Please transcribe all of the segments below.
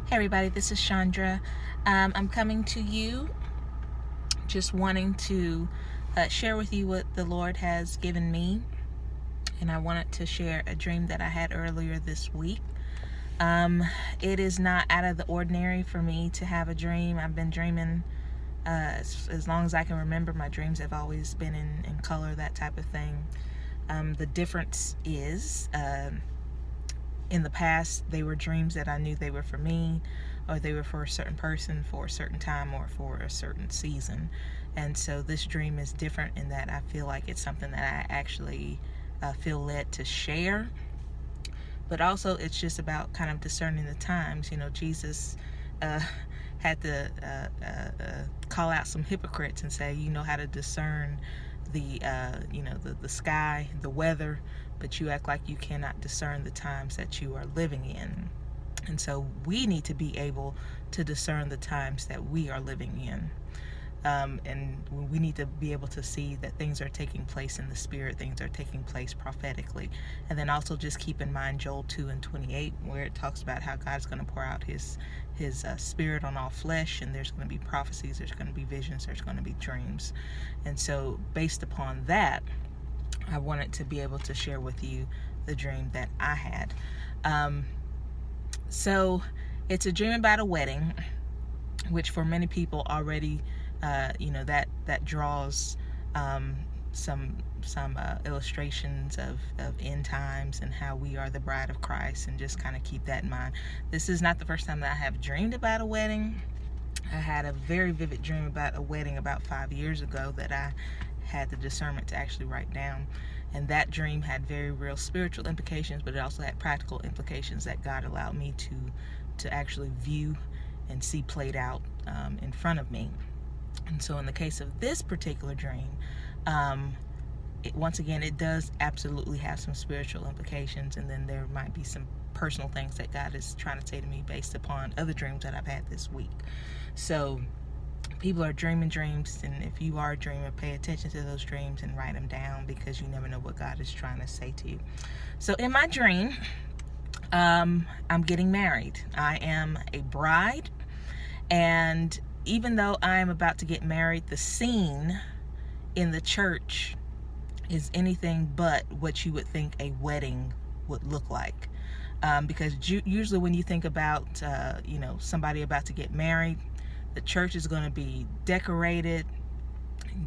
Hey everybody, this is Chandra. I'm coming to you just wanting to share with you what the Lord has given me. And I wanted to share a dream that I had earlier this week. It is not out of the ordinary for me to have a dream. I've been dreaming as long as I can remember. My dreams have always been in color, that type of thing. The difference is in the past, they were dreams that I knew they were for me, or they were for a certain person, for a certain time, or for a certain season. And so this dream is different in that I feel like it's something that I actually feel led to share. But also, it's just about kind of discerning the times. You know, Jesus had to call out some hypocrites and say, you know how to discern the sky, the weather, but you act like you cannot discern the times that you are living in. And so we need to be able to discern the times that we are living in. And we need to be able to see that things are taking place in the spirit, things are taking place prophetically. And then also just keep in mind Joel 2:28, where it talks about how God's going to pour out his spirit on all flesh, and there's going to be prophecies, there's going to be visions, there's going to be dreams. And so based upon that, I wanted to be able to share with you the dream that I had. So it's a dream about a wedding, which for many people already that draws some illustrations of end times and how we are the bride of Christ, and just kind of keep that in mind. This is not the first time that I have dreamed about a wedding. I had a very vivid dream about a wedding about 5 years ago that I had the discernment to actually write down. And that dream had very real spiritual implications, but it also had practical implications that God allowed me to actually view and see played out in front of me. And so in the case of this particular dream, once again, it does absolutely have some spiritual implications, and then there might be some personal things that God is trying to say to me based upon other dreams that I've had this week. So people are dreaming dreams, and if you are a dreamer, pay attention to those dreams and write them down, because you never know what God is trying to say to you. So in my dream, I'm getting married. I am a bride, and even though I am about to get married, the scene in the church is anything but what you would think a wedding would look like. Because usually when you think about somebody about to get married, the church is going to be decorated.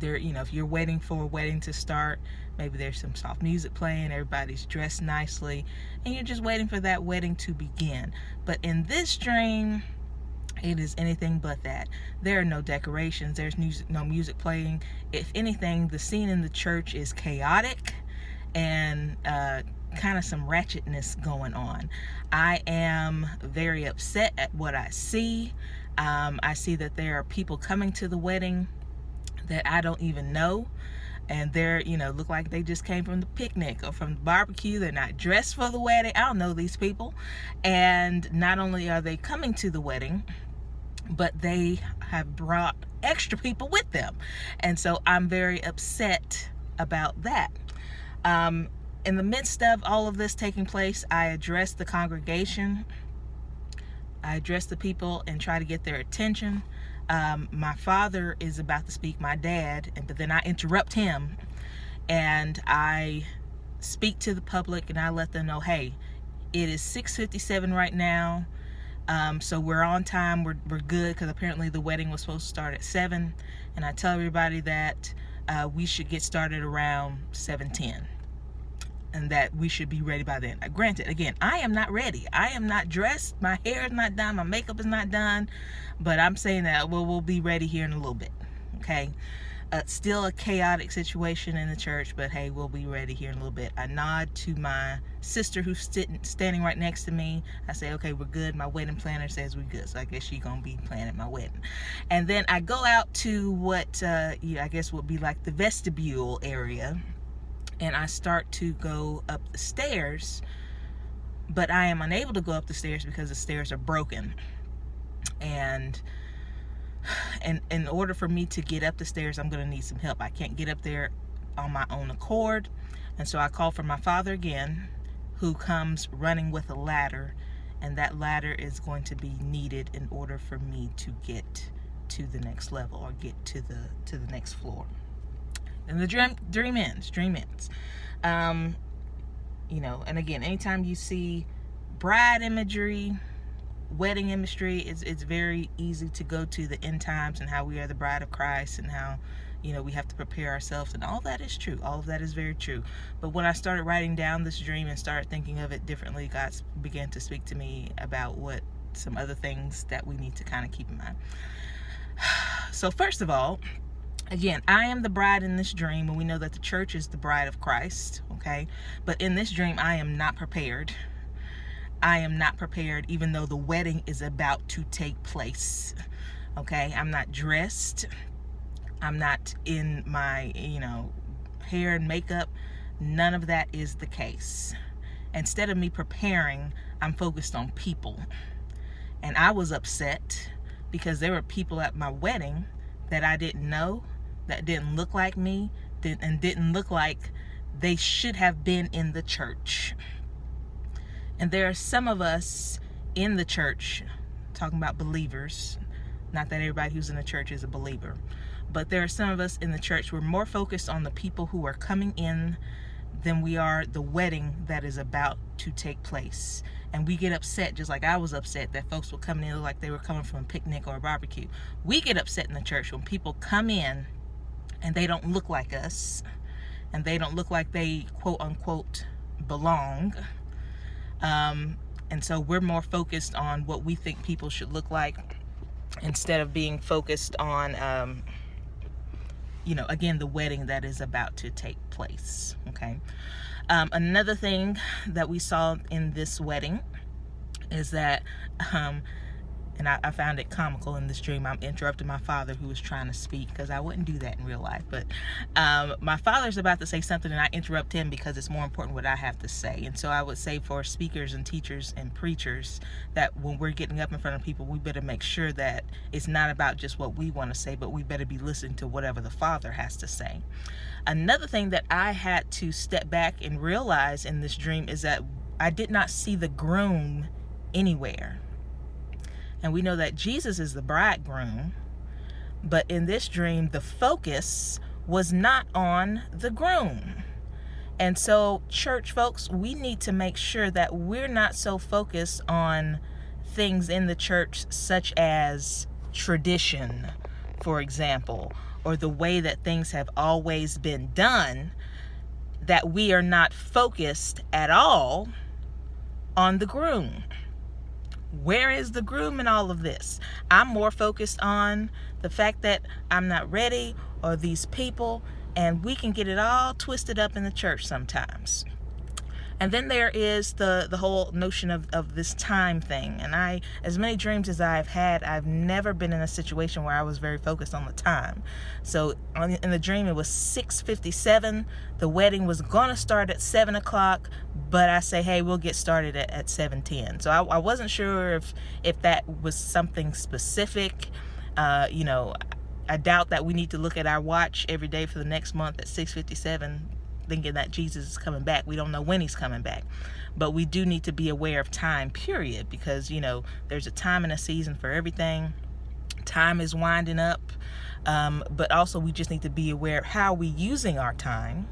There, if you're waiting for a wedding to start, maybe there's some soft music playing, everybody's dressed nicely, and you're just waiting for that wedding to begin. But in this dream, it is anything but that. There are no decorations, there's no music playing. If anything, the scene in the church is chaotic and kind of some ratchetness going on. I am very upset at what I see. I see that there are people coming to the wedding that I don't even know, and they're look like they just came from the picnic or from the barbecue. They're not dressed for the wedding. I don't know these people. And not only are they coming to the wedding, but they have brought extra people with them. And so I'm very upset about that. In the midst of all of this taking place, I address the congregation. I address the people and try to get their attention. My father is about to speak, my dad, but then I interrupt him, and I speak to the public, and I let them know, hey, it is 6:57 right now, so we're on time, we're good, because apparently the wedding was supposed to start at 7, and I tell everybody that we should get started around 7:10. And that we should be ready by then. Granted, again, I am not ready. I am not dressed. My hair is not done. My makeup is not done. But I'm saying that we'll be ready here in a little bit. Okay? Still a chaotic situation in the church, but hey, we'll be ready here in a little bit. I nod to my sister who's standing right next to me. I say, okay, we're good. My wedding planner says we're good. So I guess she's going to be planning my wedding. And then I go out to what I guess would be like the vestibule area. And I start to go up the stairs, but I am unable to go up the stairs because the stairs are broken. And in order for me to get up the stairs, I'm going to need some help. I can't get up there on my own accord. And so I call for my father again, who comes running with a ladder and that ladder is going to be needed in order for me to get to the next level or get to the next floor. And the dream ends. And again, anytime you see bride imagery, wedding imagery, it's very easy to go to the end times and how we are the bride of Christ and how we have to prepare ourselves, and all that is true. All of that is very true. But when I started writing down this dream and started thinking of it differently, God began to speak to me about what some other things that we need to kind of keep in mind. So first of all, again, I am the bride in this dream, and we know that the church is the bride of Christ, okay? But in this dream, I am not prepared. I am not prepared, even though the wedding is about to take place, okay? I'm not dressed. I'm not in my, hair and makeup. None of that is the case. Instead of me preparing, I'm focused on people. And I was upset because there were people at my wedding that I didn't know, that didn't look like me, and didn't look like they should have been in the church. And there are some of us in the church, talking about believers, not that everybody who's in the church is a believer, but there are some of us in the church, we're more focused on the people who are coming in than we are the wedding that is about to take place. And we get upset, just like I was upset that folks were coming in like they were coming from a picnic or a barbecue. We get upset in the church when people come in and they don't look like us, and they don't look like they quote unquote belong. And so we're more focused on what we think people should look like instead of being focused on again, the wedding that is about to take place, okay? Another thing that we saw in this wedding is that, and I found it comical in this dream, I'm interrupting my father who was trying to speak, because I wouldn't do that in real life, but my father's about to say something and I interrupt him because it's more important what I have to say. And so I would say for speakers and teachers and preachers that when we're getting up in front of people, we better make sure that it's not about just what we want to say, but we better be listening to whatever the Father has to say. Another thing that I had to step back and realize in this dream is that I did not see the groom anywhere. And we know that Jesus is the bridegroom, but in this dream, the focus was not on the groom. And so, church folks, we need to make sure that we're not so focused on things in the church such as tradition, for example, or the way that things have always been done, that we are not focused at all on the groom. Where is the groom in all of this? I'm more focused on the fact that I'm not ready, or these people, and we can get it all twisted up in the church sometimes. And then there is the whole notion of this time thing. And as many dreams as I've had, I've never been in a situation where I was very focused on the time. So in the dream, it was 6:57. The wedding was going to start at 7 o'clock, but I say, hey, we'll get started at 7:10. So I wasn't sure if that was something specific. I doubt that we need to look at our watch every day for the next month at 6:57. Thinking that Jesus is coming back. We don't know when he's coming back, but we do need to be aware of time, period, because there's a time and a season for everything. Time is winding up, but also we just need to be aware of how we're using our time,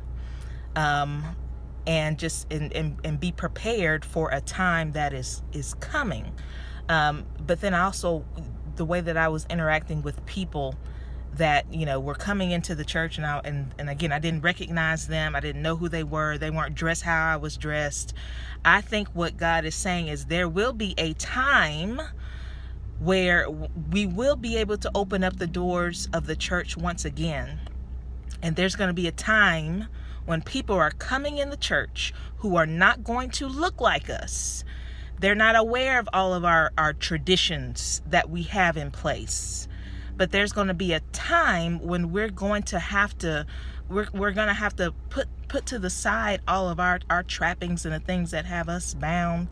and just and be prepared for a time that is coming. But then also the way that I was interacting with people that were coming into the church, and again, I didn't recognize them. I didn't know who they were. They weren't dressed how I was dressed. I think what God is saying is there will be a time where we will be able to open up the doors of the church once again, and there's going to be a time when people are coming in the church who are not going to look like us. They're not aware of all of our traditions that we have in place. But there's going to be a time when we're going to have to put to the side all of our trappings and the things that have us bound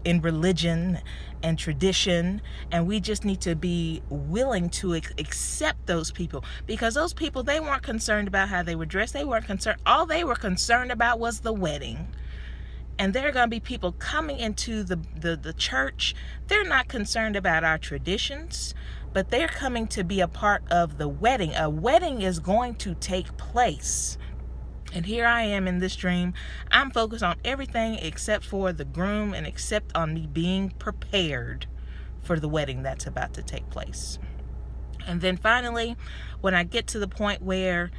in religion and tradition, and we just need to be willing to accept those people, because those people, they weren't concerned about how they were dressed. They weren't concerned. All they were concerned about was the wedding. And there are going to be people coming into the church. They're not concerned about our traditions, but they're coming to be a part of the wedding. A wedding is going to take place. And here I am in this dream. I'm focused on everything except for the groom and except on me being prepared for the wedding that's about to take place. And then finally, when I get to the point where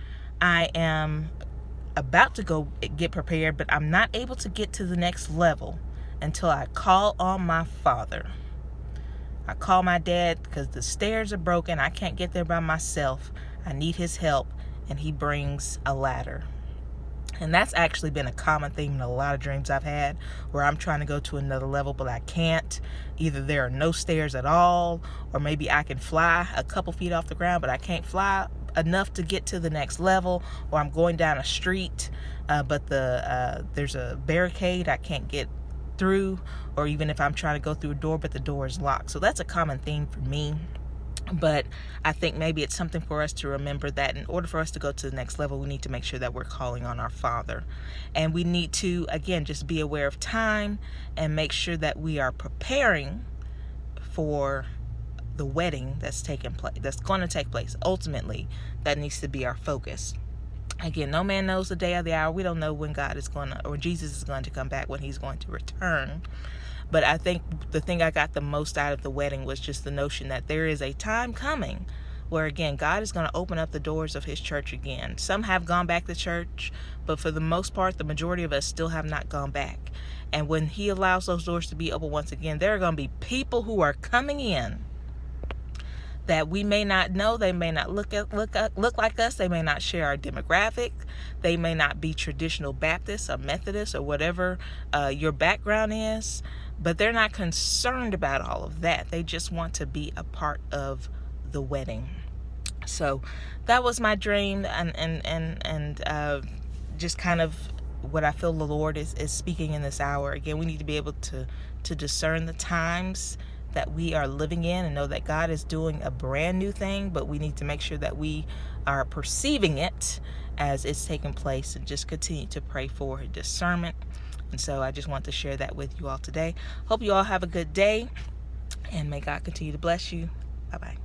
I am about to go get prepared, but I'm not able to get to the next level until I call on my father. I call my dad because the stairs are broken. I can't get there by myself. I need his help, and he brings a ladder. And that's actually been a common theme in a lot of dreams I've had, where I'm trying to go to another level, but I can't. Either there are no stairs at all, or maybe I can fly a couple feet off the ground, but I can't fly enough to get to the next level, or I'm going down a street, but there's a barricade I can't get through, or even if I'm trying to go through a door, but the door is locked. So that's a common theme for me. But I think maybe it's something for us to remember that in order for us to go to the next level, we need to make sure that we're calling on our Father. And we need to, again, just be aware of time and make sure that we are preparing for the wedding that's going to take place. Ultimately, that needs to be our focus. Again, no man knows the day or the hour. We don't know when God is going to, or Jesus is going to come back, when he's going to return. But I think the thing I got the most out of the wedding was just the notion that there is a time coming where, again, God is going to open up the doors of his church again. Some have gone back to church, but for the most part, the majority of us still have not gone back. And when he allows those doors to be open once again, there are going to be people who are coming in that we may not know. They may not look like us. They may not share our demographic. They may not be traditional Baptists or Methodists or whatever your background is. But they're not concerned about all of that. They just want to be a part of the wedding. So that was my dream, and just kind of what I feel the Lord is speaking in this hour. Again, we need to be able to discern the times that we are living in and know that God is doing a brand new thing, but we need to make sure that we are perceiving it as it's taking place, and just continue to pray for discernment. And so I just want to share that with you all today. Hope you all have a good day, and may God continue to bless you. Bye-bye.